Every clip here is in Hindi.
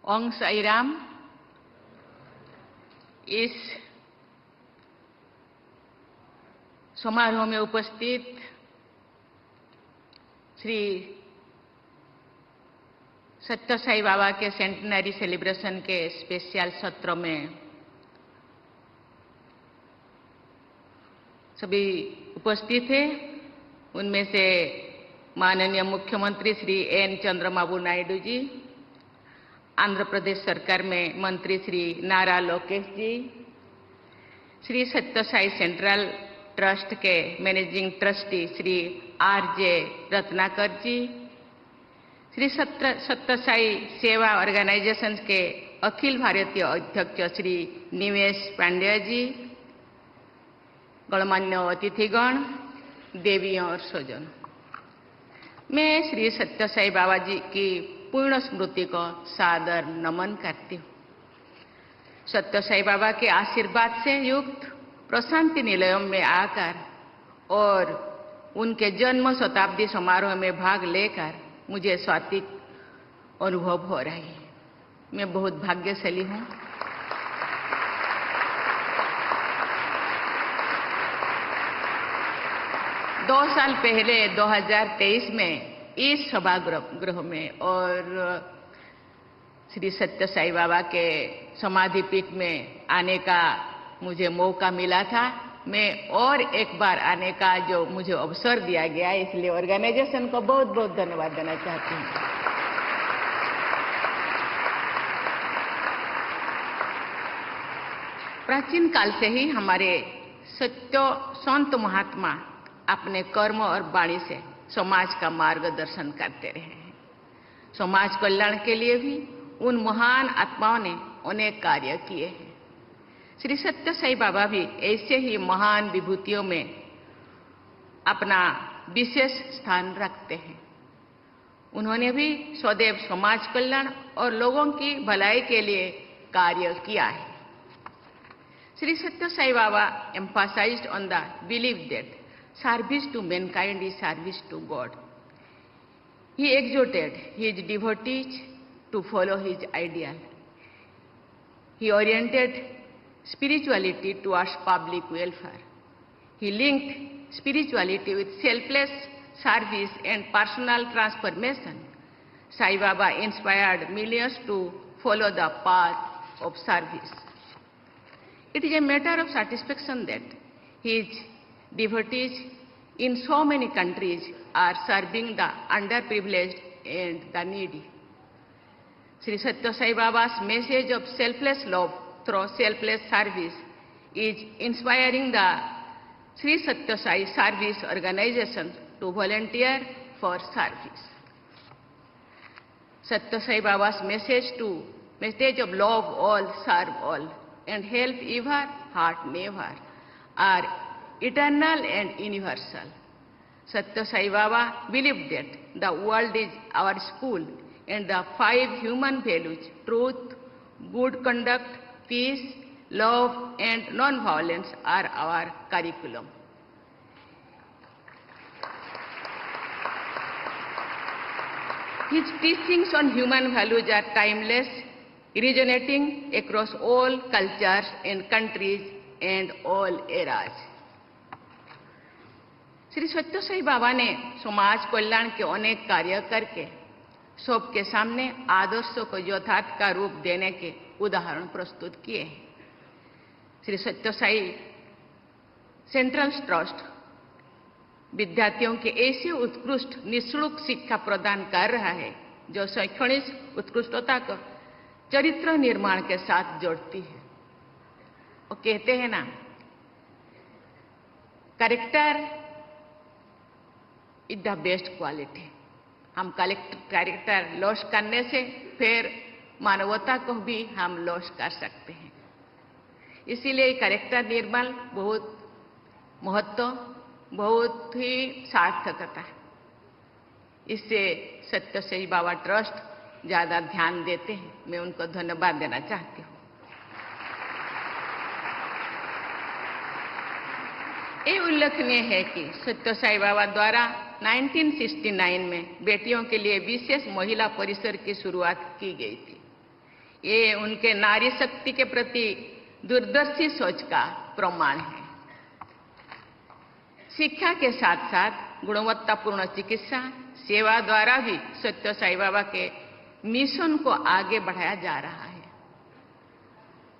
ओम साई राम। इस समारोह में उपस्थित श्री सत्य साई बाबा के सेंटेनरी सेलिब्रेशन के स्पेशल सत्र में सभी उपस्थित हैं। उनमें से माननीय मुख्यमंत्री श्री एन चंद्रबाबू नायडू जी, आंध्र प्रदेश सरकार में मंत्री श्री नारा लोकेश जी, श्री सत्य साई सेंट्रल ट्रस्ट के managing trustee Shri R J. Ratnakar ji, Shri Sathya Sai सेवा ऑर्गेनाइजेशन के अखिल भारतीय अध्यक्ष श्री निमेश पांड्या जी, गणमान्य अतिथिगण, देवियों और स्वजन, मैं श्री सत्य साई बाबा जी की पूर्ण स्मृति को सादर नमन करती हूँ। सत्य साई बाबा के आशीर्वाद से युक्त प्रशांति निलयम में आकर और उनके जन्म शताब्दी समारोह में भाग लेकर मुझे स्वातिक अनुभव हो रही है। मैं बहुत भाग्यशाली हूँ। दो साल पहले 2023 में इस सभागृह में और श्री सत्य साई बाबा के समाधि पीठ में आने का मुझे मौका मिला था। मैं और एक बार आने का जो मुझे अवसर दिया गया, इसलिए ऑर्गेनाइजेशन को बहुत बहुत धन्यवाद देना चाहती हूँ। प्राचीन काल से ही हमारे सत्य संत महात्मा अपने कर्म और वाणी से समाज का मार्गदर्शन करते रहे हैं। समाज कल्याण के लिए भी उन महान आत्माओं ने अनेक कार्य किए हैं। श्री सत्य साई बाबा भी ऐसे ही महान विभूतियों में अपना विशेष स्थान रखते हैं। उन्होंने भी सदैव समाज कल्याण और लोगों की भलाई के लिए कार्य किया है। Shri Sathya Sai Baba emphasized on the belief that service to mankind is service to God. He exhorted his devotees to follow his ideal. He oriented spirituality towards public welfare. He linked spirituality with selfless service and personal transformation. Sai Baba inspired millions to follow the path of service. It is a matter of satisfaction that his devotees in so many countries are serving the underprivileged and the needy. Sri Satya Sai Baba's message of selfless love through selfless service is inspiring the Sri Satya Sai Service Organization to volunteer for service. Satya Sai Baba's message of love all, serve all, and help ever, heart never are eternal and universal. Satya Sai Baba believed that the world is our school and the 5 human values, truth, good conduct, peace, love and non-violence are our curriculum. His teachings on human values are timeless, resonating across all cultures and countries and all eras. Shri Sathya Sai Baba ने समाज कल्याण के अनेक कार्य करके सबके सामने आदर्शों को यथार्थ का रूप देने के उदाहरण प्रस्तुत किए हैं। श्री सत्य साई सेंट्रल ट्रस्ट विद्यार्थियों के ऐसे उत्कृष्ट निःशुल्क शिक्षा प्रदान कर रहा है जो शैक्षणिक उत्कृष्टता को चरित्र निर्माण के साथ जोड़ती है। वो कहते हैं ना, character is the best quality. हम कैरेक्टर लॉस करने से फिर मानवता को भी हम लॉस कर सकते हैं। इसीलिए कैरेक्टर निर्माण बहुत महत्व, बहुत ही सार्थकता है। इससे सत्य साई बाबा ट्रस्ट ज्यादा ध्यान देते हैं। मैं उनको धन्यवाद देना चाहती हूँ। ये उल्लेखनीय है कि सत्य साई बाबा द्वारा 1969 में बेटियों के लिए विशेष महिला परिसर की शुरुआत की गई थी। ये उनके नारी शक्ति के प्रति दूरदर्शी सोच का प्रमाण है। शिक्षा के साथ साथ गुणवत्तापूर्ण चिकित्सा सेवा द्वारा भी सत्य साई बाबा के मिशन को आगे बढ़ाया जा रहा है।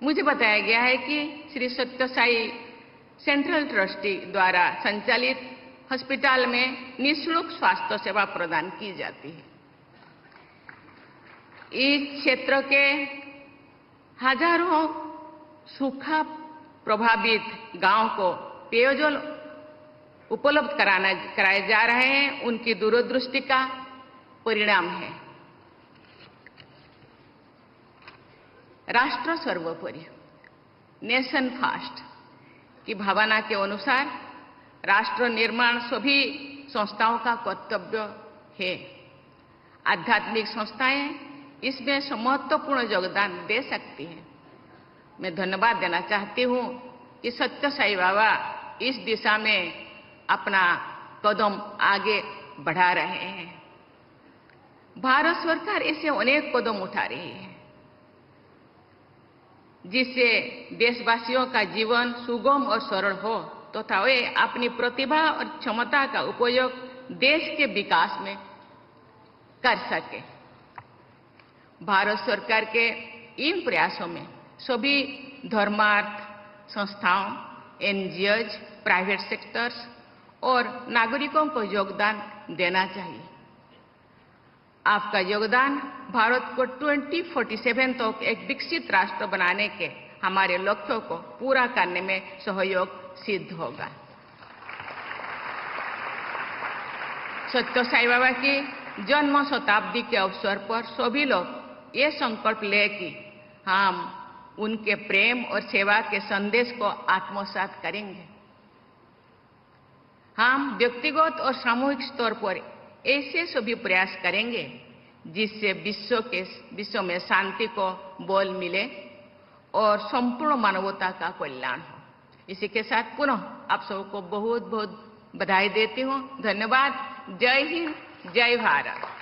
मुझे बताया गया है कि श्री सत्य साई सेंट्रल ट्रस्टी द्वारा संचालित अस्पताल में निःशुल्क स्वास्थ्य सेवा प्रदान की जाती है। इस क्षेत्र के हजारों सूखा प्रभावित गांव को पेयजल उपलब्ध कराए जा रहे हैं, उनकी दूरदृष्टि का परिणाम है। राष्ट्र सर्वोपरि, नेशन फर्स्ट की भावना के अनुसार राष्ट्र निर्माण सभी संस्थाओं का कर्तव्य है। आध्यात्मिक संस्थाएं इसमें महत्वपूर्ण योगदान दे सकती हैं। मैं धन्यवाद देना चाहती हूं कि सत्य साई बाबा इस दिशा में अपना कदम आगे बढ़ा रहे हैं। भारत सरकार ऐसे अनेक कदम उठा रही है जिससे देशवासियों का जीवन सुगम और सरल हो तथा वे अपनी प्रतिभा और क्षमता का उपयोग देश के विकास में कर सके। भारत सरकार के इन प्रयासों में सभी धर्मार्थ संस्थाओं, एनजीओज, प्राइवेट सेक्टर्स और नागरिकों को योगदान देना चाहिए। आपका योगदान भारत को 2047 तक एक विकसित राष्ट्र बनाने के हमारे लक्ष्यों को पूरा करने में सहयोग सिद्ध होगा। सत्य साई बाबा की जन्म शताब्दी के अवसर पर सभी लोग ये संकल्प लें कि हम उनके प्रेम और सेवा के संदेश को आत्मसात करेंगे। हम व्यक्तिगत और सामूहिक स्तर पर ऐसे सभी प्रयास करेंगे जिससे विश्व में शांति को बल मिले और संपूर्ण मानवता का कल्याण हो। इसी के साथ पुनः आप सबको बहुत बहुत बधाई देती हूँ। धन्यवाद। जय हिंद, जय भारत।